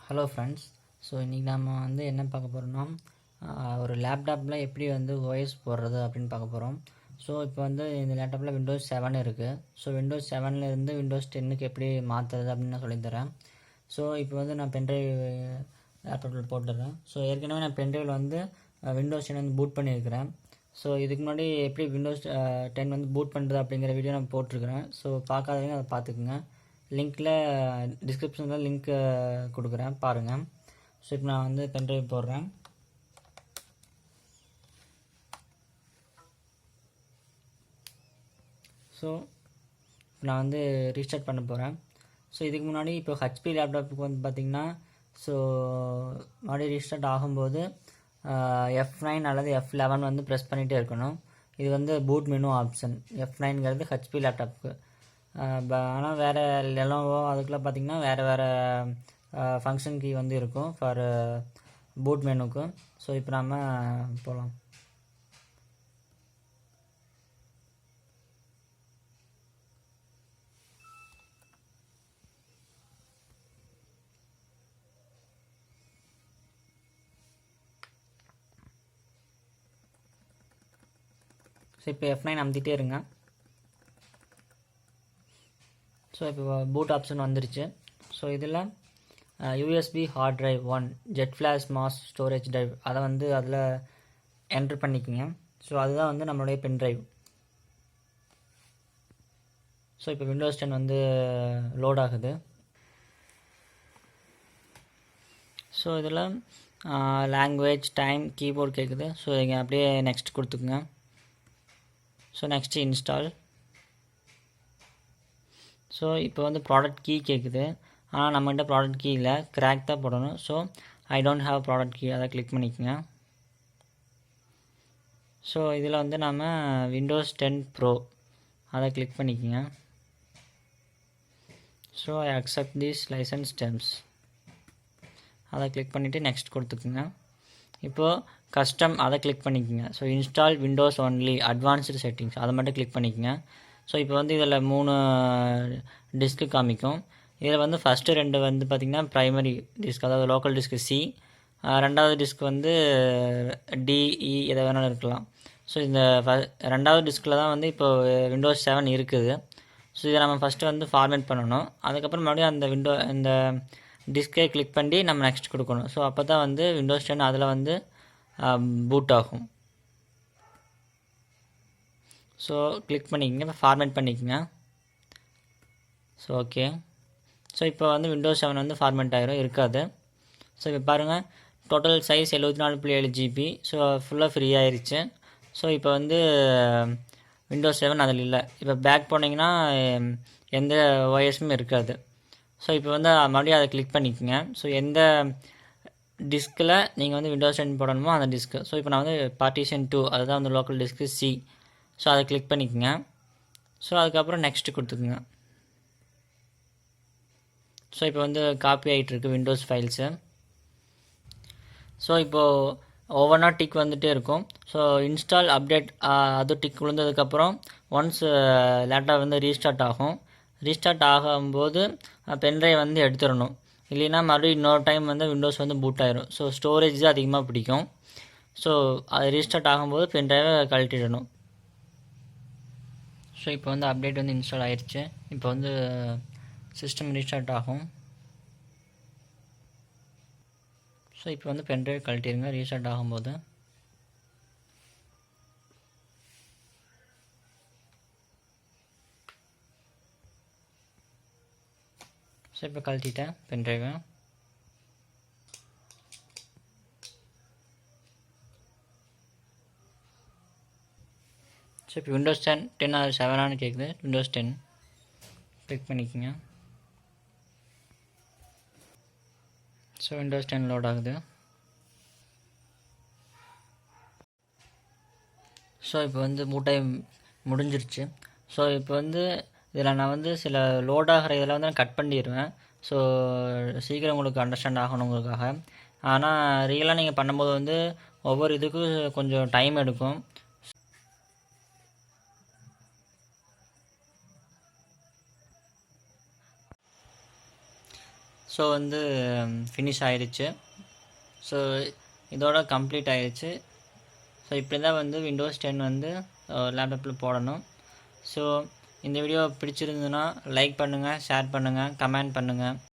Hello friends. So இன்றைக்கி நம்ம என்ன பார்க்க போகிறோம்னா, ஒரு லேப்டாப்பில் எப்படி ஓஎஸ் போடுறது அப்படின்னு பார்க்க போகிறோம். ஸோ இப்போ இந்த லேப்டாப்பில் விண்டோஸ் 7 இருக்குது. ஸோ விண்டோஸ் 7லேருந்து விண்டோஸ் 10க்கு எப்படி மாற்றுறது அப்படின்னு நான் சொல்லித்தரேன். ஸோ இப்போ நான் பென்ட்ரைவ் லேப்டாப்பில் போட்டுடுறேன். ஸோ ஏற்கனவே நான் பென்ட்ரைவில் விண்டோஸ் 10 பூட் பண்ணியிருக்கிறேன். ஸோ இதுக்கு முன்னாடி எப்படி விண்டோஸ் 10 பூட் பண்ணுறது அப்படிங்கிற வீடியோ நான் போட்டிருக்கிறேன். ஸோ பார்க்காதவங்க அதை பார்த்துக்குங்க. லிங்க்கில் டிஸ்கிரிப்ஷனில் லிங்க் கொடுக்குறேன், பாருங்கள். ஸோ இப்போ நான் பென்ட்ரைவ் போடுறேன். ஸோ நான் ரீஸ்டார்ட் பண்ண போகிறேன். ஸோ இதுக்கு முன்னாடி இப்போ ஹெச்பி லேப்டாப்புக்கு பார்த்திங்கன்னா, ஸோ மறுபடியும் ரீஸ்டார்ட் ஆகும்போது F9 அல்லது F11 ப்ரெஸ் பண்ணிகிட்டே இருக்கணும். இது பூட் மெனு ஆப்ஷன். F9ங்கிறது ஹெச்பி லேப்டாப்புக்கு. ஆனால் வேறு லெனோவோ அதுக்கெலாம் பார்த்திங்கன்னா வேறு ஃபங்க்ஷன் கீ இருக்கும் ஃபார் பூட் மெனுக்கு. ஸோ இப்போ நாம் போகலாம். ஸோ இப்போ F9 அமுத்திட்டே இருங்க. ஸோ இப்போ பூட் ஆப்ஷன் வந்துருச்சு. ஸோ இதில் USB hard drive 1 jet flash mass storage drive அதை அதில் என்ட்ரு பண்ணிக்கோங்க. ஸோ அதுதான் நம்மளுடைய பென் ட்ரைவ். ஸோ இப்போ விண்டோஸ் 10 லோட் ஆகுது. ஸோ இதில் லாங்குவேஜ் டைம் கீபோர்ட் கேட்குது. ஸோ இங்கே அப்படியே நெக்ஸ்ட் கொடுத்துக்குங்க. So next install. ஸோ இப்போ ப்ராடக்ட் கீ கேட்குது. ஆனால் நம்மகிட்ட ப்ராடக்ட் கீ இல்லை, கிராக் தான் போடணும். So I don't have product key, அதை கிளிக் பண்ணிக்கோங்க. ஸோ இதில் நம்ம விண்டோஸ் 10 ப்ரோ அதை கிளிக் பண்ணிக்கோங்க. So I accept these licence terms அதை கிளிக் பண்ணிவிட்டு நெக்ஸ்ட் கொடுத்துக்குங்க. இப்போது கஸ்டம் அதை கிளிக் பண்ணிக்கோங்க. So install Windows only advanced settings அதை மட்டும் கிளிக் பண்ணிக்கோங்க. ஸோ இப்போ இதில் 3 டிஸ்க்கு காமிக்கும். இதில் ஃபஸ்ட்டு 2 பார்த்திங்கன்னா ப்ரைமரி டிஸ்க், அதாவது லோக்கல் டிஸ்க்கு சி. ரெண்டாவது டிஸ்க் டிஇ எதை வேணாலும் இருக்கலாம். ஸோ இந்த ரெண்டாவது டிஸ்கில் தான் இப்போ விண்டோஸ் 7 இருக்குது. ஸோ இதை நம்ம ஃபஸ்ட்டு ஃபார்மேட் பண்ணணும். அதுக்கப்புறம் மறுபடியும் இந்த டிஸ்கை கிளிக் பண்ணி நம்ம நெக்ஸ்ட் கொடுக்கணும். ஸோ அப்போ தான் விண்டோஸ் 10 அதில் பூட் ஆகும். ஸோ கிளிக் பண்ணிக்கோங்க, இப்போ ஃபார்மேட் பண்ணிக்கோங்க. So okay. ஸோ இப்போ விண்டோஸ் 7 ஃபார்மேட் ஆகிரும், இருக்காது. ஸோ இப்போ பாருங்கள், டோட்டல் சைஸ் 74.7 GB. ஸோ ஃபுல்லாக ஃப்ரீ ஆயிடுச்சு. ஸோ இப்போ விண்டோஸ் 7 அதில் இல்லை. இப்போ பேக் போனீங்கன்னா எந்த ஓஎஸும் இருக்காது. ஸோ இப்போ மறுபடியும் அதை கிளிக் பண்ணிக்கோங்க. ஸோ எந்த டிஸ்கில் நீங்கள் விண்டோஸ் 10 போடணுமோ அந்த டிஸ்க்கு. ஸோ இப்போ நான் பார்ட்டிஷன் 2 அதுதான் லோக்கல் டிஸ்க்கு சி. ஸோ அதை கிளிக் பண்ணிக்கோங்க. ஸோ அதுக்கப்புறம் நெக்ஸ்ட்டு கொடுத்துக்குங்க. ஸோ இப்போ காப்பி ஆகிட்டுருக்கு விண்டோஸ் ஃபைல்ஸு. ஸோ இப்போது ஒவ்வொன்றா டிக் வந்துகிட்டே இருக்கும். ஸோ இன்ஸ்டால் அப்டேட் அது டிக் விழுந்ததுக்கப்புறம் ஒன்ஸ் லேப்டாப் ரீஸ்டார்ட் ஆகும். ரீஸ்டார்ட் ஆகும்போது பென்ட்ரைவ் எடுத்துடணும். இல்லைன்னா மறுபடியும் இன்னொரு டைம் விண்டோஸ் பூட் ஆயிரும். ஸோ ஸ்டோரேஜ் தான் அதிகமாக பிடிக்கும். ஸோ அது ரீஸ்டார்ட் ஆகும்போது பென்ட்ரைவை கழட்டிடணும். ஸோ இப்போ அப்டேட் இன்ஸ்டால் ஆயிடுச்சு. இப்போ சிஸ்டம் ரீஸ்டார்ட் ஆகும். ஸோ இப்போ பென்ட்ரைவ் கழட்டிடுங்க ரீஸ்டார்ட் ஆகும்போது. ஸோ இப்போ கழட்டிட்டேன் பென்ட்ரைவை. ஸோ இப்போ விண்டோஸ் 10 அது 7 கேட்குது. விண்டோஸ் 10 கிளிக் பண்ணிக்கோங்க. ஸோ விண்டோஸ் 10 லோட் ஆகுது. ஸோ இப்போ மூட்டை முடிஞ்சிருச்சு. ஸோ இப்போ இதில் நான் சில லோட் ஆகிற இதெல்லாம் நான் கட் பண்ணிடுவேன். ஸோ சீக்கிரம் உங்களுக்கு அண்டர்ஸ்டாண்ட் ஆகணுங்களுக்காக. ஆனால் ரியலாக நீங்கள் பண்ணும்போது ஒவ்வொரு இதுக்கும் கொஞ்சம் டைம் எடுக்கும். ஸோ வந்து ஃபினிஷ் ஆயிடுச்சு. ஸோ இதோட கம்ப்ளீட் ஆயிடுச்சு. ஸோ இப்படி தான் வந்து விண்டோஸ் 10 வந்து லேப்டாப்பில் போடணும். ஸோ இந்த வீடியோ பிடிச்சிருந்ததுன்னா லைக் பண்ணுங்கள், ஷேர் பண்ணுங்கள், கமெண்ட் பண்ணுங்கள்.